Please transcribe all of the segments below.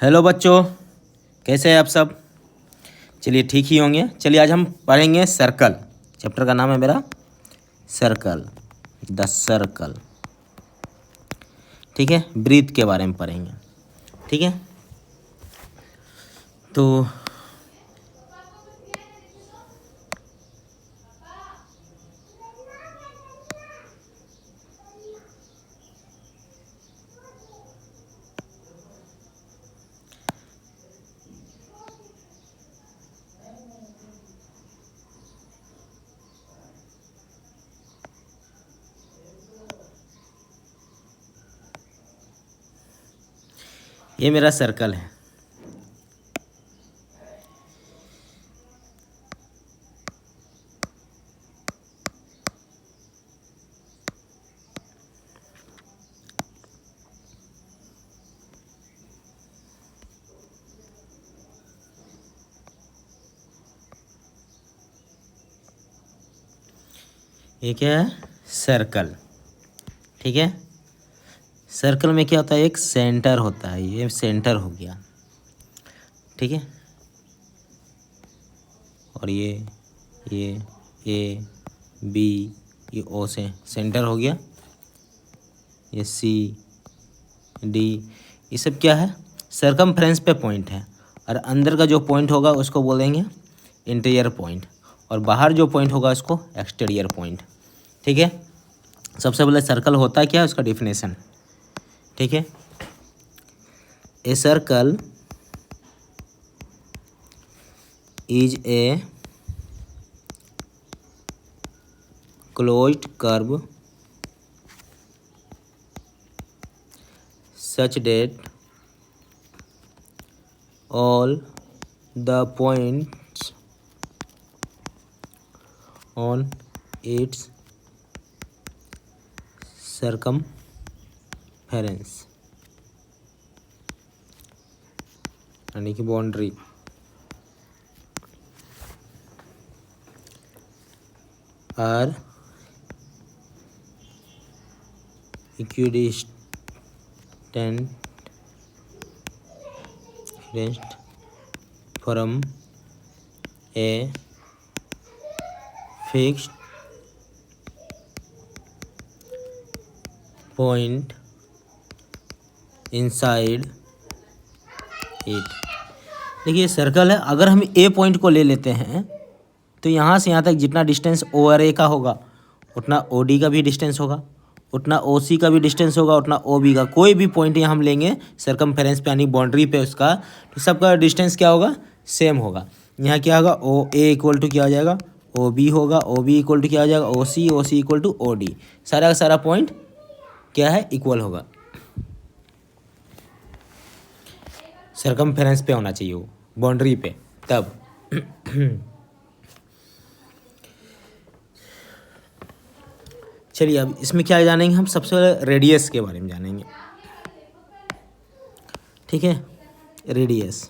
Hello बच्चों, कैसे हैं आप सब। चलिए ठीक ही होंगे। चलिए आज हम पढ़ेंगे सर्कल। चैप्टर का नाम है मेरा सर्कल, द सर्कल। ठीक है, ब्रीथ के बारे में पढ़ेंगे। ठीक है, तो ये मेरा सर्कल है। ये क्या है? सर्कल। ठीक है, सर्कल में क्या होता है? एक सेंटर होता है। ये सेंटर हो गया। ठीक है, और ये ए बी, ये ओ से सेंटर हो गया। ये सी डी, ये सब क्या है? सरकमफ्रेंस पे पॉइंट है। और अंदर का जो पॉइंट होगा उसको बोलेंगे इंटीरियर पॉइंट, और बाहर जो पॉइंट होगा उसको एक्सटीरियर पॉइंट। ठीक है, सबसे पहले सर्कल होता क्या है उसका डिफिनेशन। ठीक है, a circle is a closed curve such that all the points on its circumference यानी कि boundary are equidistant from a fixed point inside it। देखिए सर्कल है, अगर हम ए पॉइंट को ले लेते हैं तो यहाँ से यहाँ तक जितना डिस्टेंस ओ और ए का होगा उतना ओ डी का भी डिस्टेंस होगा, उतना ओ सी का भी डिस्टेंस होगा, उतना ओ बी का। कोई भी पॉइंट यहाँ हम लेंगे सरकमफेरेंस पे यानी बाउंड्री पे उसका, तो सबका डिस्टेंस क्या होगा? सेम होगा। यहाँ क्या होगा? ओ ए इक्वल टू क्या हो जाएगा? ओ बी होगा। ओ बी इक्वल टू क्या हो जाएगा? ओ सी इक्वल टू ओ डी। सारा का सारा पॉइंट क्या है? इक्वल होगा। सरकमफेरेंस पे होना चाहिए वो, बाउंड्री पे, तब। चलिए अब इसमें क्या जानेंगे हम? सबसे पहले रेडियस के बारे में जानेंगे। ठीक है, radius.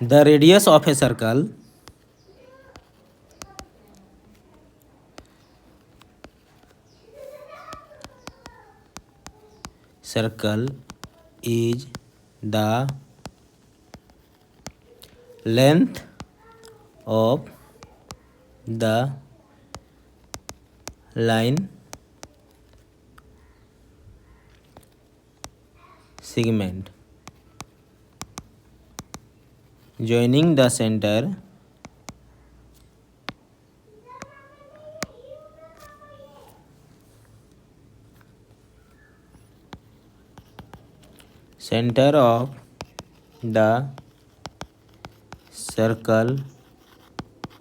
The radius of a circle is the length of the line segment joining the center of the circle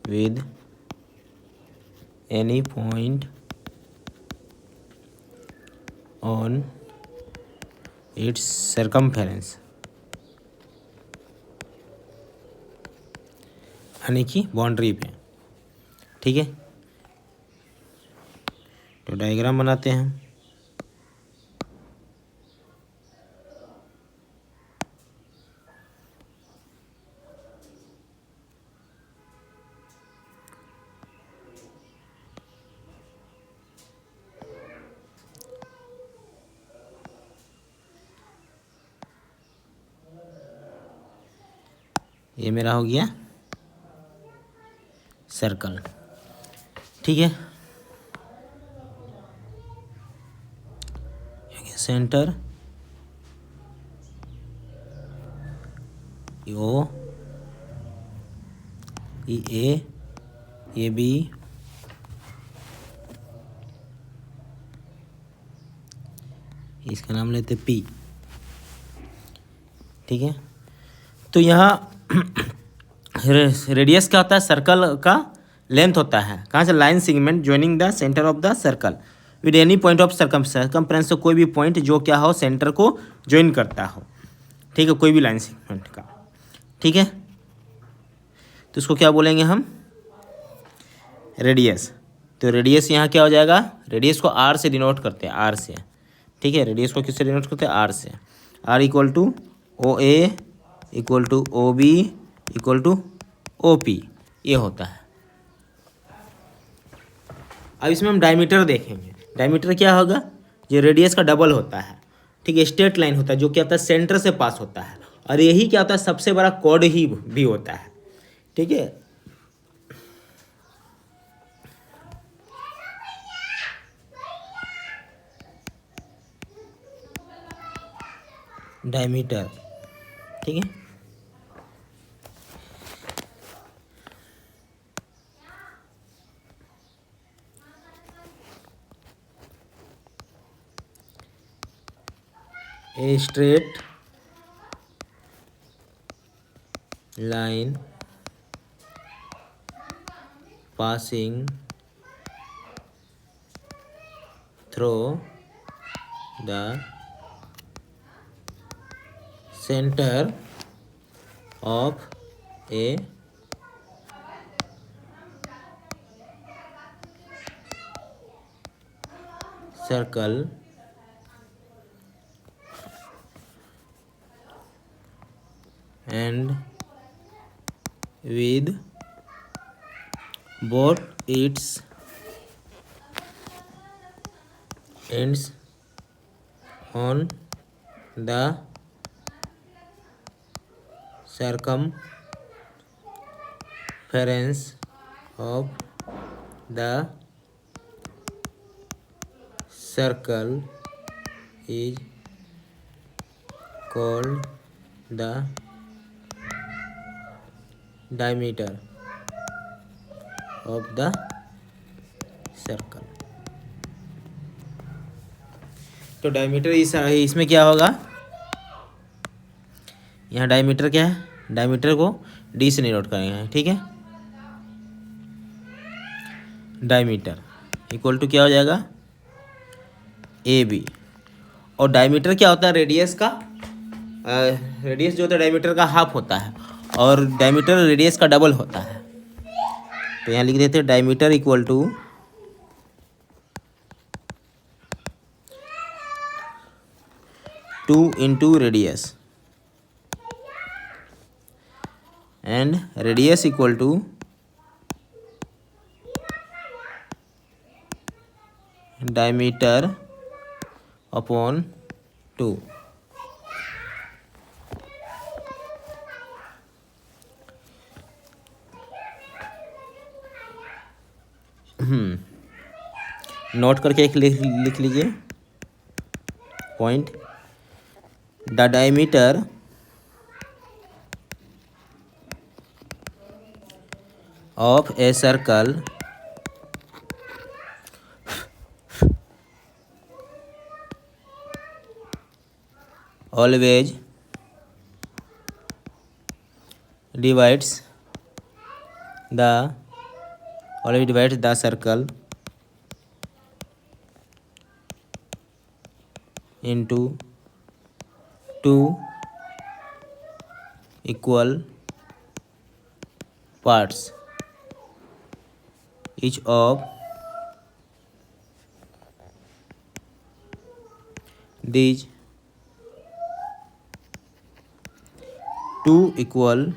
with any point on its circumference यानी कि बाउंड्री पे। ठीक है, तो डायग्राम बनाते हैं। ये मेरा हो गया सर्कल। ठीक है, सेंटर ओ, ये बी, इसका नाम लेते पी। ठीक है, तो यहाँ रेडियस क्या होता है, सर्कल का लेंथ होता है। कहाँ से, line segment joining the centre of the circle with any point of circumference, से कोई भी पॉइंट जो क्या हो, सेंटर को ज्वाइन करता हो। ठीक है, कोई भी लाइन सेगमेंट का। ठीक है, तो इसको क्या बोलेंगे हम, रेडियस। तो रेडियस यहाँ क्या हो जाएगा, रेडियस को आर से डिनोट करते हैं, आर से। ठीक है, रेडियस को किससे डिनोट करते हैं, आर से। R equal to O A equal to O B equal to O P, ये होता है। अब इसमें हम डायमीटर देखेंगे। डायमीटर क्या होगा, जो रेडियस का डबल होता है। ठीक है, स्ट्रेट लाइन होता है जो क्या होता है, सेंटर से पास होता है, और यही क्या होता है, सबसे बड़ा कॉर्ड ही भी होता है। ठीक है, डायमीटर। ठीक है, a straight line passing through the center of a circle and with both its ends on the circumference of the circle is called the diameter of the circle. तो डायमीटर इसमें क्या होगा, यहाँ डायमीटर क्या है, diameter को D से denote करेंगे। ठीक है, डायमीटर इक्वल टू क्या हो जाएगा, ए बी। और डायमीटर क्या होता है, रेडियस का रेडियस जो होता है डायमीटर का हाफ होता है, और डायमीटर रेडियस का डबल होता है। तो यहाँ लिख देते हैं diameter equal to 2 into radius, and radius equal to diameter upon 2। Note करके एक लिख लीजिए point, the diameter of a circle always divides the circle into 2 equal parts, each of these 2 equal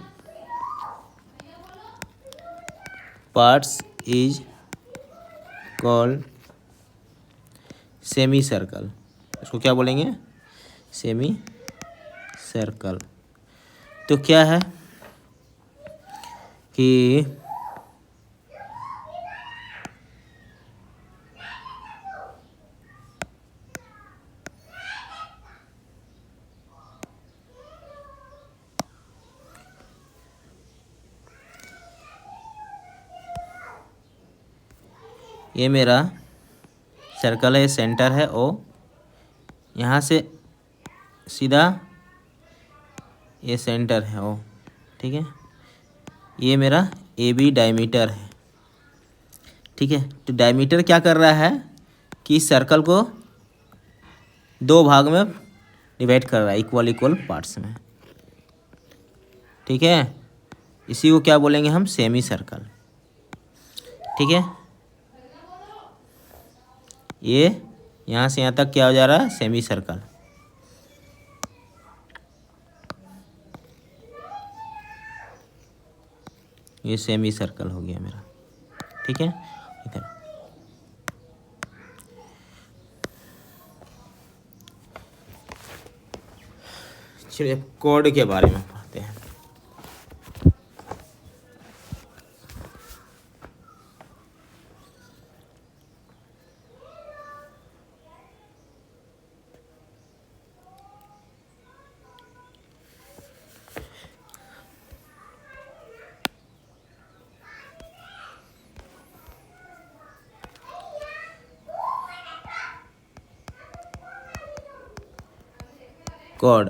parts is called semi circle. इसको क्या बोलेंगे, semi circle. तो क्या है, कि ये मेरा सर्कल है, सेंटर है ओ, यहाँ से सीधा ये सेंटर है ओ, ठीक है। ये मेरा ए बी डायमीटर है, ठीक है। तो डायमीटर क्या कर रहा है कि सर्कल को दो भाग में डिवाइड कर रहा है, इक्वल इक्वल पार्ट्स में, ठीक है। इसी को क्या बोलेंगे हम, सेमी सर्कल, ठीक है। ये यहाँ से यहाँ तक क्या हो जा रहा है, सेमी सर्कल। ये सेमी सर्कल हो गया मेरा, ठीक है। इधर चलिए कोड के बारे में पढ़ते हैं। Code,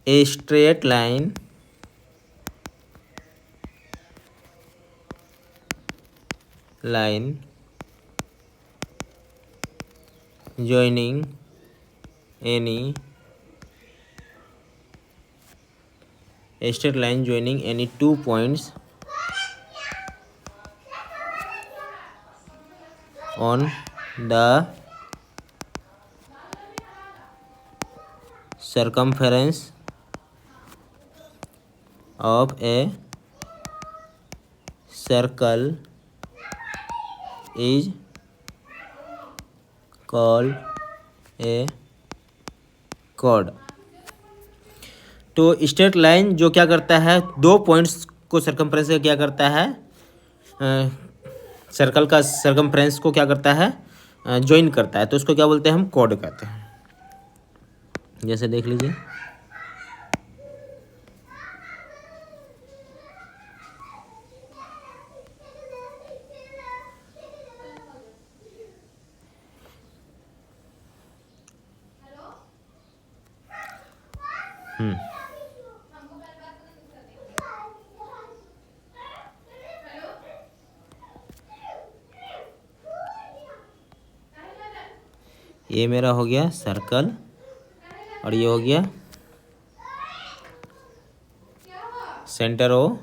a straight line joining any two points on the circumference of a circle is called a chord। तो स्ट्रेट लाइन जो क्या करता है, दो पॉइंट्स को सरकमफ्रेंस से क्या करता है, सर्कल का सरकमफ्रेंस को क्या करता है, ज्वाइन करता है, तो उसको क्या बोलते हैं हम, कॉर्ड कहते हैं। जैसे देख लीजिए, ये मेरा हो गया सर्कल और ये हो गया सेंटर ओ,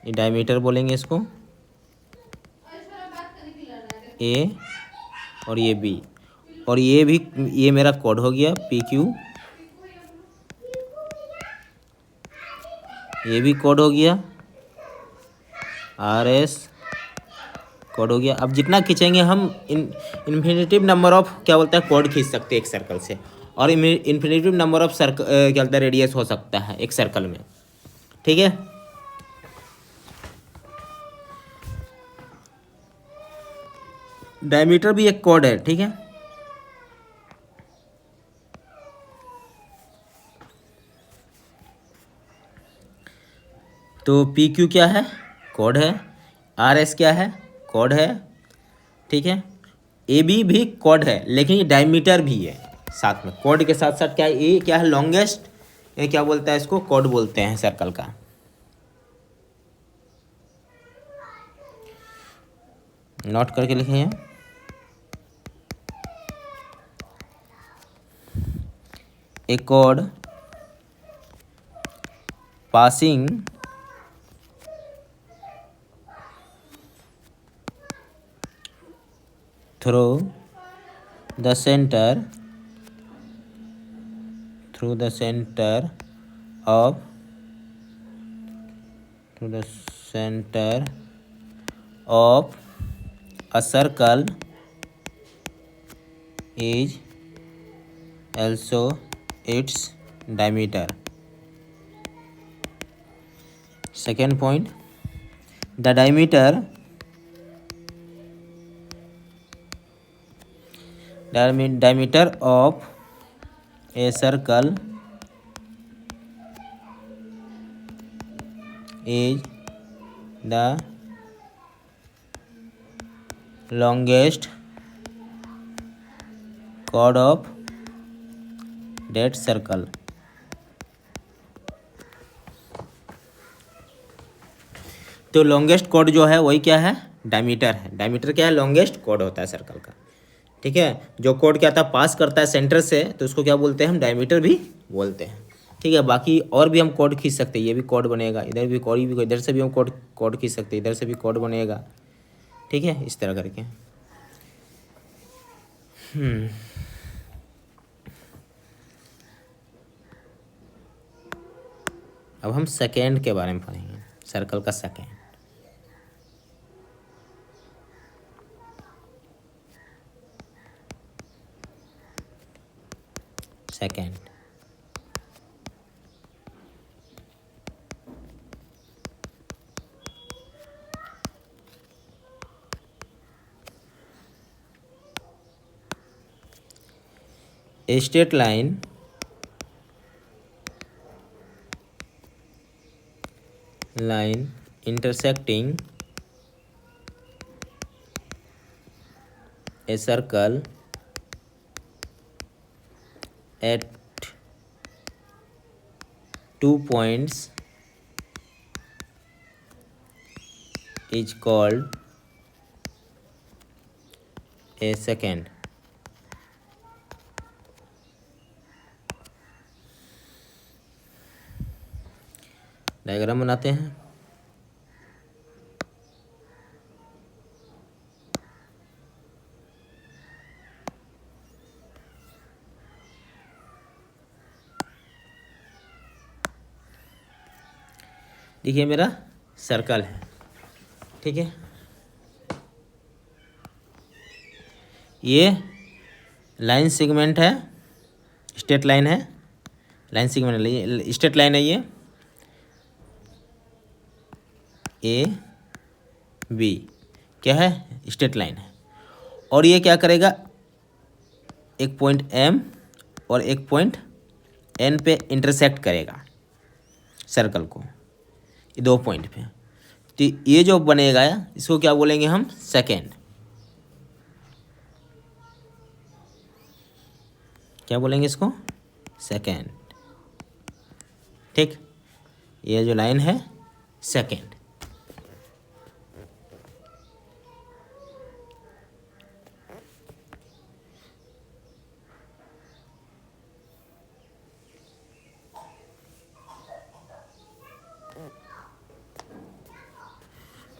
ये डायमीटर बोलेंगे इसको, ए और ये बी, और ये भी, ये मेरा कोड हो गया पी क्यू, ये भी कोड हो गया आर एस, कोड हो गया। अब जितना खींचेंगे हम इन्फिनिटिव नंबर ऑफ क्या बोलता है, कोड खींच सकते हैं एक सर्कल से, और इन्फिनिटिव नंबर ऑफ सर्कल क्या बोलता है, रेडियस हो सकता है एक सर्कल में, ठीक है। डायमीटर भी एक कोड है, ठीक है। तो पी क्यू क्या है, कोड है, आर एस क्या है, कोड है, ठीक है। ए बी भी कोड है, लेकिन ये डायमीटर भी है साथ में, कोड के साथ साथ क्या है, ये क्या है, लॉन्गेस्ट, ये क्या बोलता है, इसको कोड बोलते हैं सर्कल का। नोट करके लिखें, a chord passing through the center of a circle is also its diameter। Second point, the diameter of a circle is the longest chord of that circle. तो लॉन्गेस्ट कॉर्ड जो है वही क्या है, diameter है। Diameter क्या है, longest chord होता है सर्कल का। ठीक है, जो कॉर्ड क्या होता है, पास करता है सेंटर से, तो उसको क्या बोलते हैं हम, डायमीटर भी बोलते हैं। ठीक है, बाकी और भी हम कॉर्ड खींच सकते हैं, ये भी कॉर्ड बनेगा, इधर भी कॉर्ड, भी इधर से भी हम कॉर्ड खींच सकते हैं, इधर से भी कॉर्ड बनेगा। ठीक है, इस तरह करके। अब हम सेकेंड के बारे में पढ़ेंगे, सर्कल का second. Second a straight line intersecting a circle at 2 points is called a secant. Diagram बनाते हैं। देखिए मेरा सर्कल है, ठीक है, ये लाइन सेगमेंट है, स्ट्रेट लाइन है, लाइन सेगमेंट है, स्ट्रेट लाइन है, ये ए बी क्या है, स्ट्रेट लाइन है। और ये क्या करेगा, एक पॉइंट एम और एक पॉइंट एन पे इंटरसेक्ट करेगा सर्कल को, ये 2 पॉइंट पे। तो ये जो बनेगा इसको क्या बोलेंगे हम, सेकेंड। क्या बोलेंगे इसको, सेकेंड। ठीक, ये जो लाइन है सेकेंड।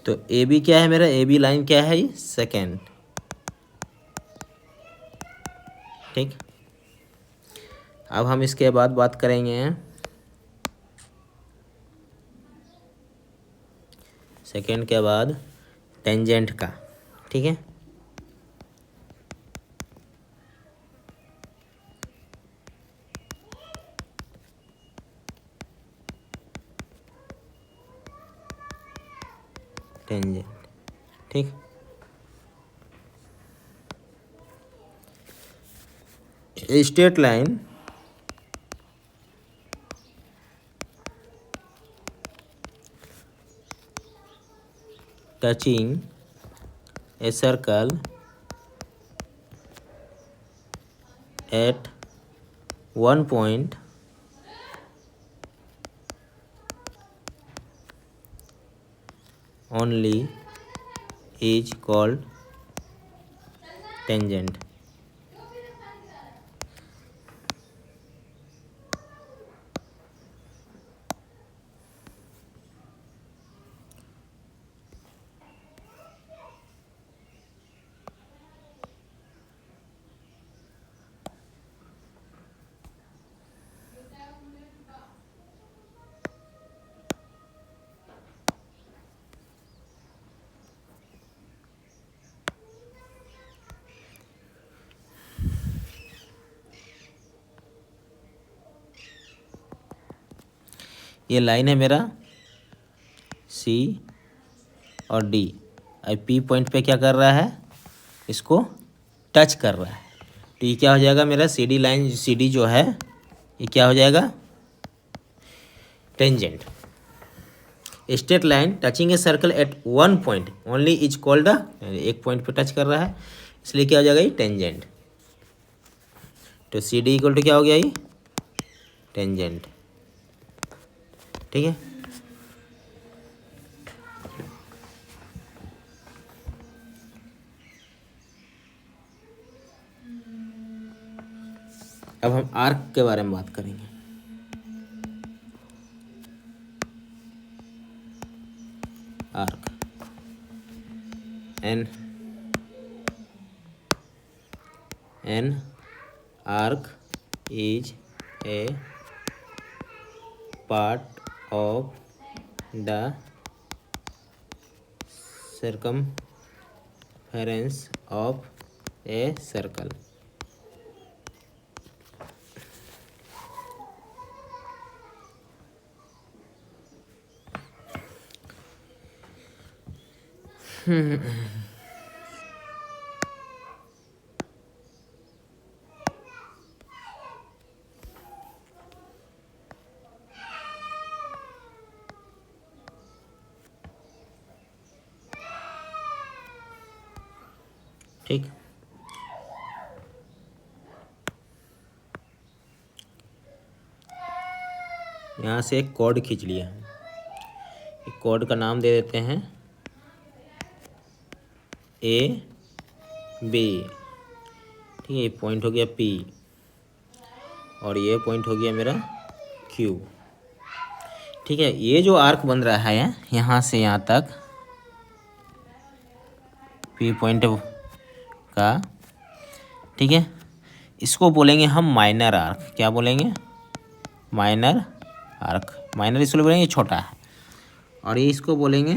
तो ए बी क्या है मेरा, ए बी लाइन क्या है, ये सेकेंड। ठीक, अब हम इसके बाद बात करेंगे सेकेंड के बाद टेंजेंट का। ठीक है, टेंजेंट। ठीक, a straight line touching a circle at one point only is called tangent. ये लाइन है मेरा सी और डी। अब पी पॉइंट पे क्या कर रहा है, इसको टच कर रहा है, तो ये क्या हो जाएगा मेरा C D line, C D जो है ये क्या हो जाएगा, tangent. Straight line touching a circle at one point only is called a, एक पॉइंट पे टच कर रहा है इसलिए क्या हो जाएगा ये टेंजेंट। तो सी डी इक्वल टू क्या हो गया ये, टेंजेंट। ठीक है, अब हम आर्क के बारे में बात करेंगे। Arc an arc is a part of the circumference of a circle। ठीक, यहाँ से एक कॉर्ड खींच लिया, एक कॉर्ड का नाम दे देते हैं ए बी। ठीक है, ये पॉइंट हो गया पी और ये पॉइंट हो गया मेरा क्यू। ठीक है, ये जो आर्क बन रहा है यहाँ से यहाँ तक पी पॉइंट का, ठीक है, इसको बोलेंगे हम माइनर आर्क। क्या बोलेंगे, माइनर आर्क। माइनर इसलिए बोलेंगे ये छोटा है, और ये इसको बोलेंगे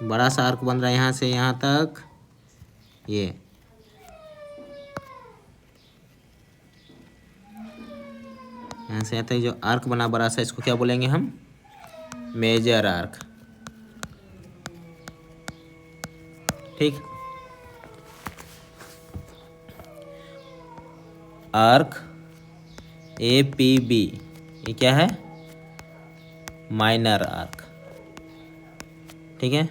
बड़ा सा आर्क बन रहा है यहाँ से यहाँ तक, ये यहाँ से यहाँ तक जो आर्क बना बड़ा सा, इसको क्या बोलेंगे हम, मेजर आर्क। ठीक, आर्क ए पी बी ये क्या है, माइनर आर्क। ठीक है,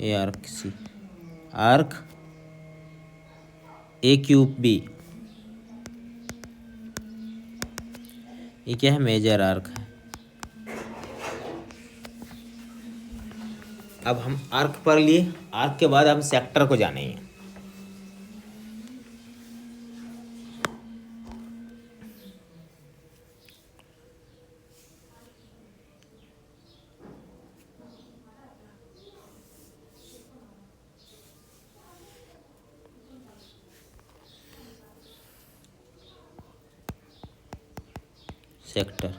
A arc C, arc A cube B ये क्या है, मेजर आर्क है। अब हम आर्क पर लिए, आर्क के बाद हम सेक्टर को जानेंगे। Sector,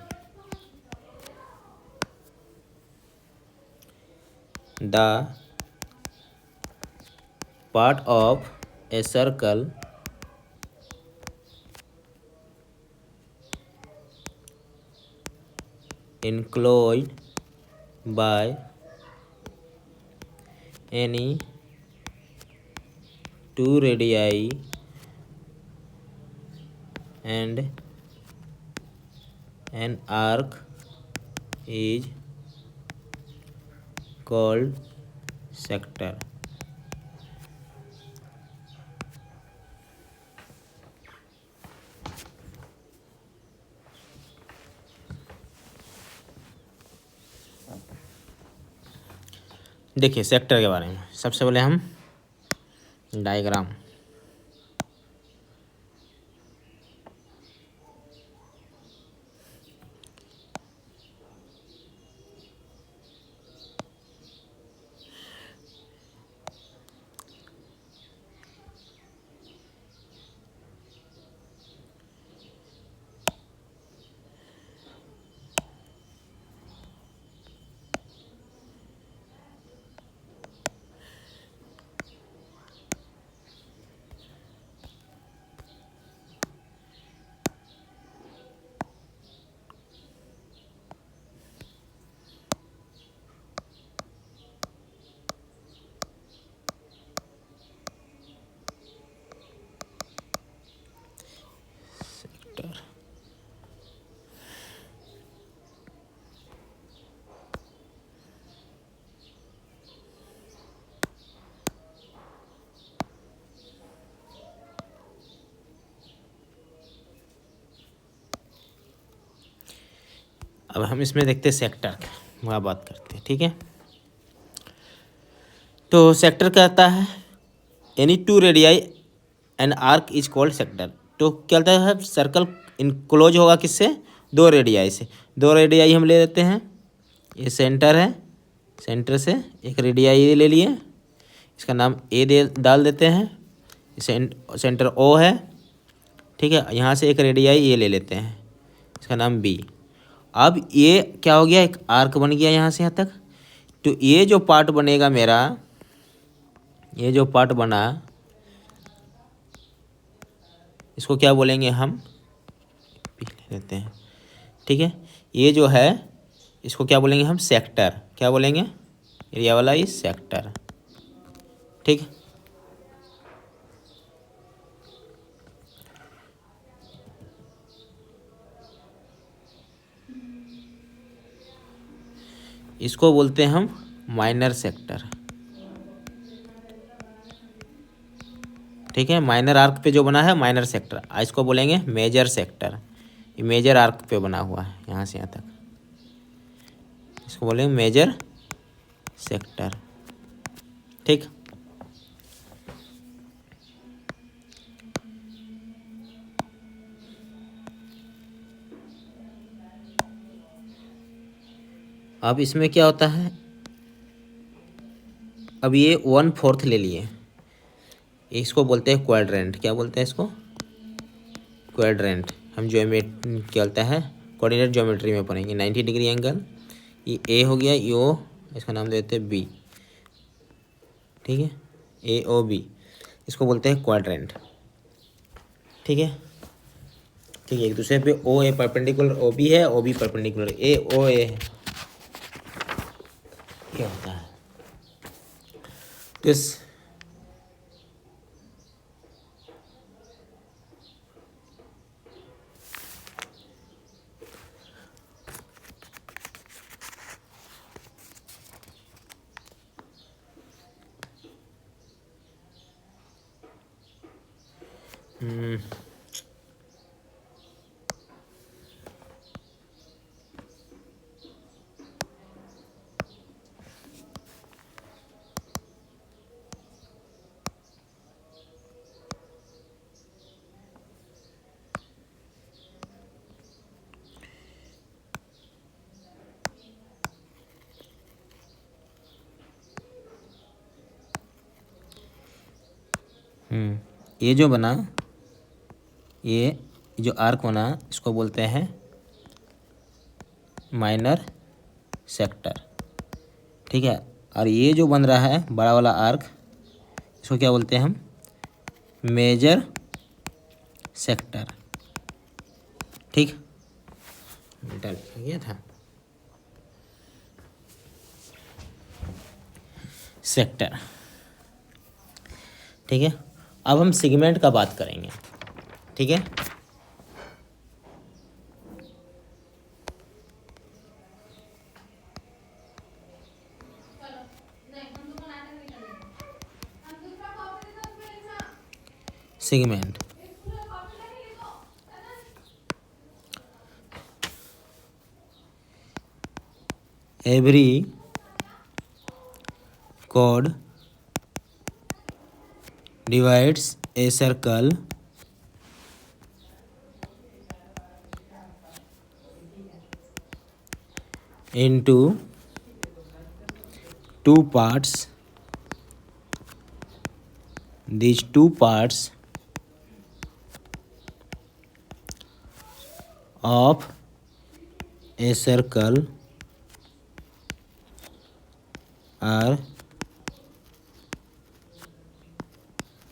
the part of a circle enclosed by any two radii and an arc is called sector। देखिए सेक्टर के बारे में सबसे पहले हम डायग्राम, अब हम इसमें देखते हैं सेक्टर, वहाँ बात करते हैं, ठीक है। तो सेक्टर कहता है any two radii an arc is called sector. तो क्या होता है, सर्कल इनक्लोज होगा किससे, दो रेडियाई से। दो रेडियाई हम ले लेते हैं, ये सेंटर है, सेंटर से एक रेडियाई ले लिए, इसका नाम ए दे डाल देते हैं, सेंटर ओ है, ठीक है। यहाँ से एक रेडियाई ये ले लेते हैं, इसका नाम बी। अब ये क्या हो गया, एक आर्क बन गया यहाँ से यहाँ तक। तो ये जो पार्ट बनेगा मेरा, ये जो पार्ट बना, इसको क्या बोलेंगे हम, ले लेते हैं, ठीक है। ये जो है इसको क्या बोलेंगे हम, सेक्टर। क्या बोलेंगे, एरिया वाला ये सेक्टर, ठीक है। इसको बोलते हैं हम माइनर सेक्टर, ठीक है। माइनर आर्क पे जो बना है माइनर सेक्टर, इसको बोलेंगे मेजर सेक्टर। ये मेजर आर्क पे बना हुआ है यहाँ से यहाँ तक, इसको बोलेंगे मेजर सेक्टर, ठीक। अब इसमें क्या होता है, अब ये 1/4 ले लिए, इसको बोलते हैं क्वाड्रेंट। क्या बोलते हैं इसको, क्वाड्रेंट। हम क्या बोलता है, कोऑर्डिनेट ज्योमेट्री में पढ़ेंगे। 90 डिग्री एंगल, ये ए हो गया, ये ओ, इसका नाम देते हैं बी, ठीक है, ए ओ बी, इसको बोलते हैं क्वाड्रेंट, ठीक है। ठीक है, एक दूसरे पे ओ ए परपेंडिकुलर ओ बी है, ओ बी परपेंडिकुलर ए ओ ए है, क्या होता है। तो इस ये जो बना, ये जो आर्क बना, इसको बोलते हैं माइनर सेक्टर, ठीक है। और ये जो बन रहा है बड़ा वाला आर्क, इसको क्या बोलते हैं हम, मेजर सेक्टर, ठीक। बेटा लिखा गया था सेक्टर, ठीक है। अब हम सेगमेंट का बात करेंगे, ठीक है। Segment, every chord divides a circle into two parts. These two parts of a circle are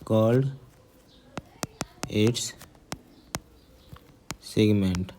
called its segment.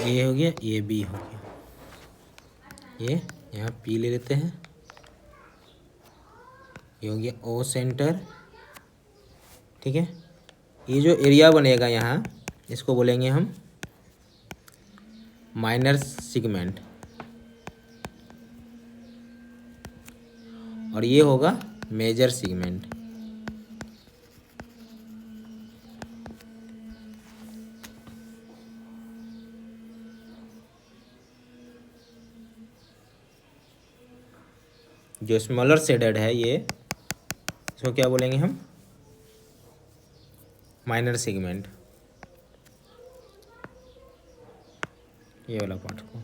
ए हो गया, ये बी हो गया, ये यहाँ पी ले लेते हैं, ये हो गया ओ सेंटर। ठीक है, ये जो एरिया बनेगा यहाँ, इसको बोलेंगे हम माइनर सेगमेंट, और ये होगा मेजर सेगमेंट। जो स्मॉलर शेडेड है ये, इसको क्या बोलेंगे हम, माइनर सेगमेंट, ये वाला पार्ट को।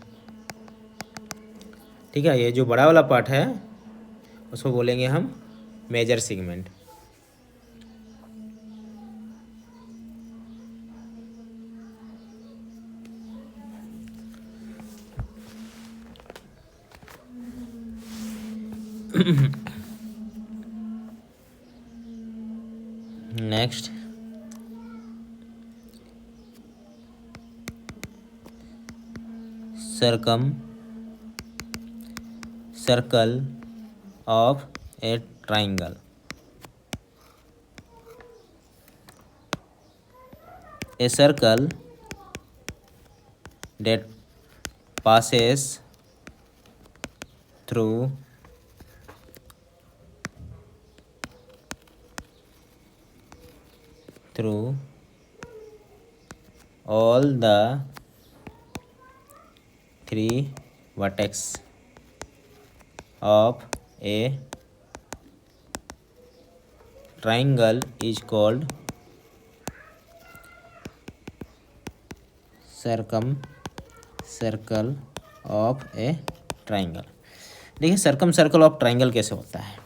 ठीक है, ये जो बड़ा वाला पार्ट है उसको बोलेंगे हम major segment. Next, circle of a triangle. A circle that passes through all the three vertex of a triangle is called circle of a triangle. देखिए सर्कल ऑफ ट्राइंगल कैसे होता है।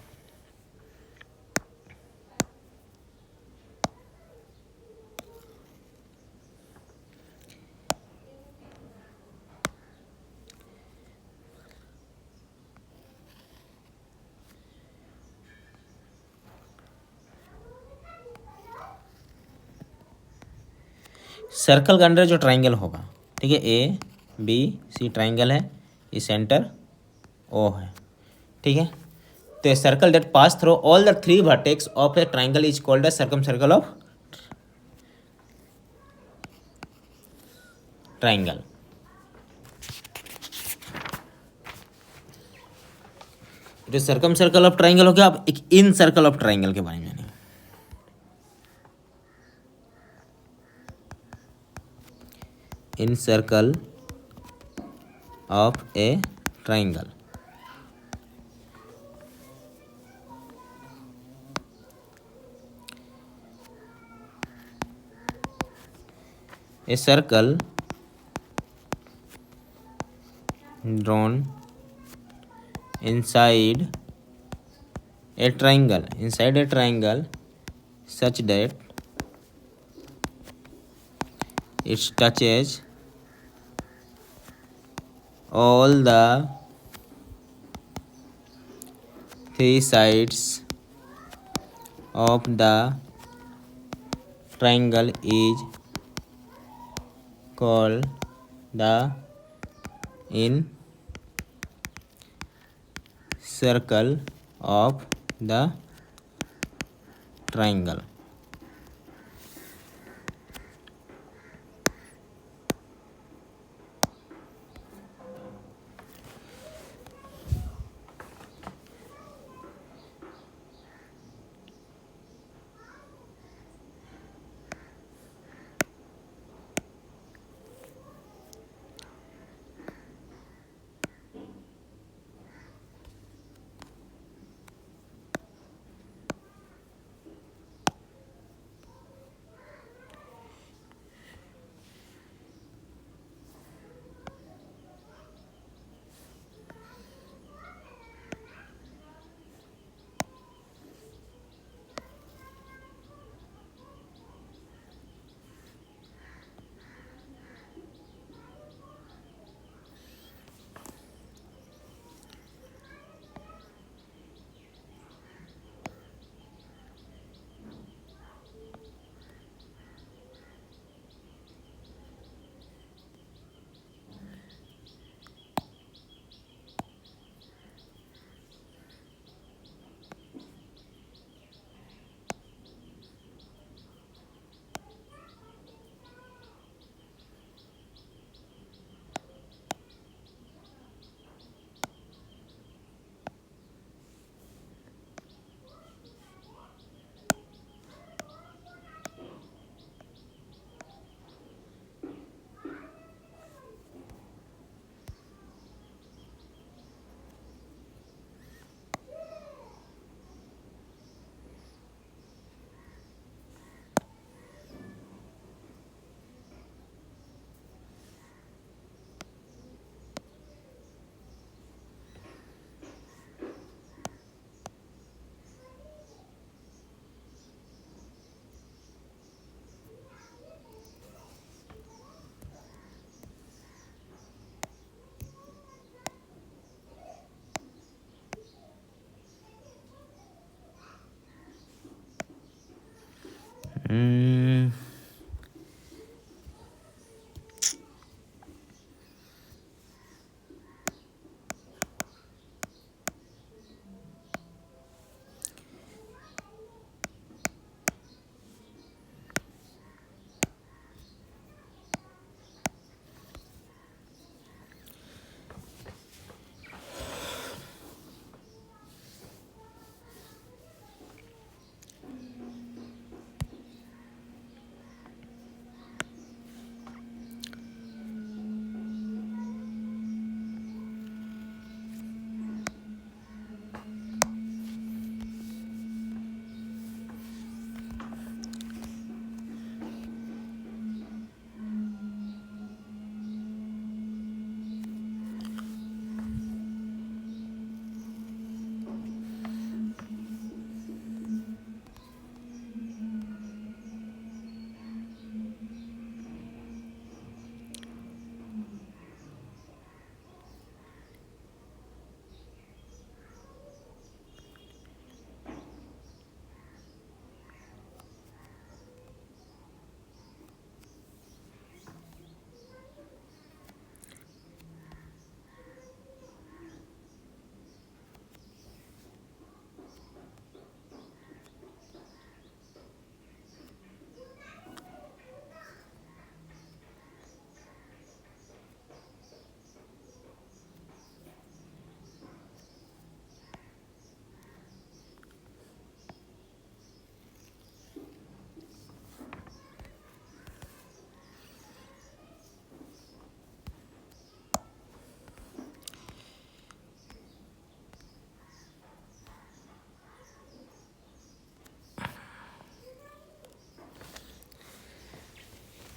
सर्कल के अंदर जो ट्राइंगल होगा, ठीक है, ए बी सी ट्राइंगल है, ये सेंटर ओ है। ठीक है, तो a circle that pass through all the three vertex of a triangle is called a circle of triangle. जो सर्कल ऑफ ट्राइंगल हो गया, अब एक इन सर्कल ऑफ ट्राइंगल के बारे में जानेंगे। Incircle of a triangle, a circle drawn inside a triangle such that it touches all the three sides of the triangle is called the in circle of the triangle।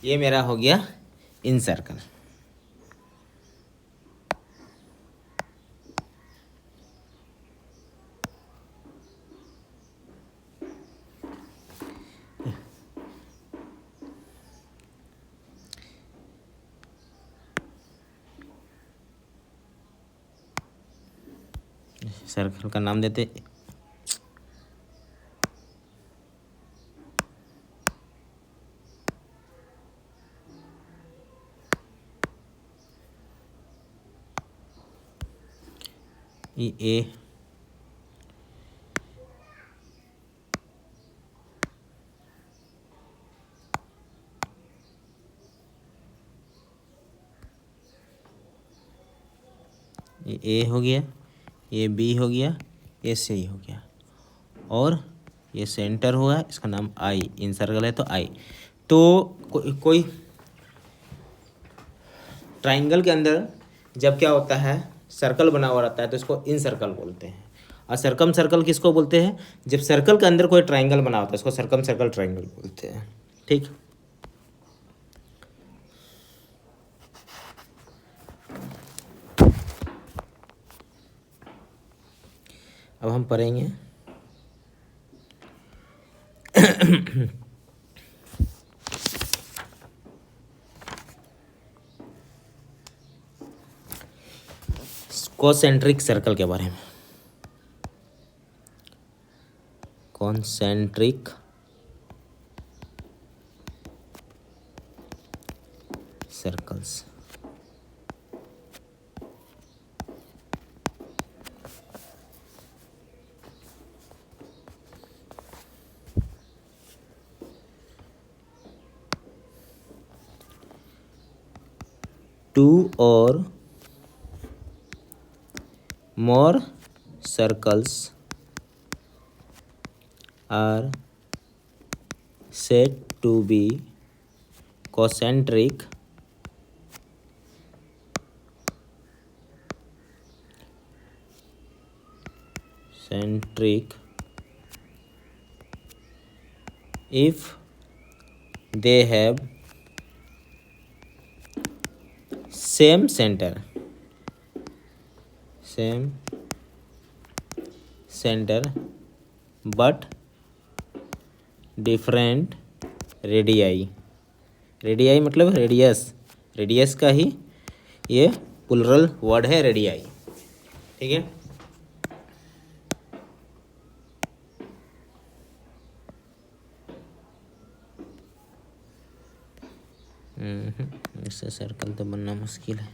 ये मेरा हो गया इन circle. Circle का नाम देते ए, ये ए हो गया, ये बी हो गया, ये सी हो गया, और ये सेंटर हुआ, इसका नाम आई, इन सर्कल है तो आई। तो कोई ट्राइंगल के अंदर जब क्या होता है, सर्कल बना हुआ रहता है तो इसको इन सर्कल बोलते हैं। और सर्कम सर्कल किसको बोलते हैं, जब सर्कल के अंदर कोई ट्राइंगल बना होता है इसको सर्कम सर्कल ट्राइंगल बोलते हैं। ठीक, अब हम पढ़ेंगे कॉन्सेंट्रिक सर्कल के बारे में। कॉन्सेंट्रिक सर्कल्स, टू और more circles are said to be concentric if they have same center but different radii। Radii मतलब रेडियस का ही ये प्लुरल वर्ड है रेडियाई। ठीक है, इससे सर्कल तो बनना मुश्किल है।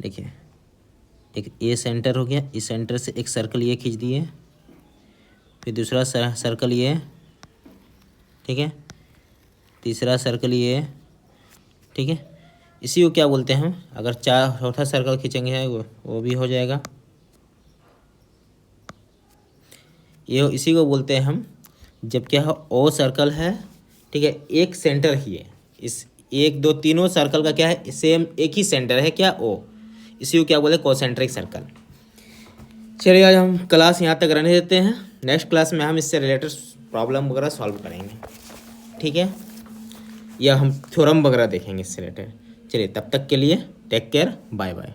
देखिए, एक ए सेंटर हो गया, इस सेंटर से एक सर्कल ये खींच दिए, फिर दूसरा सर्कल ये, ठीक है, तीसरा सर्कल ये, ठीक है। इसी को क्या बोलते हैं हम, अगर चौथा सर्कल खींचेंगे वो भी हो जाएगा। ये इसी को बोलते हैं हम, जब क्या है ओ सर्कल है, ठीक है, एक सेंटर ही है, इस 1 2 तीनों सर्कल का क्या है, सेम एक ही सेंटर है, क्या ओ, इसी को क्या बोले कॉन्सेंट्रिक सर्कल। चलिए आज हम क्लास यहाँ तक रहने देते हैं, नेक्स्ट क्लास में हम इससे रिलेटेड प्रॉब्लम वगैरह सॉल्व करेंगे। ठीक है, या हम थ्योरम वगैरह देखेंगे इससे रिलेटेड। चलिए तब तक के लिए टेक केयर, बाय बाय।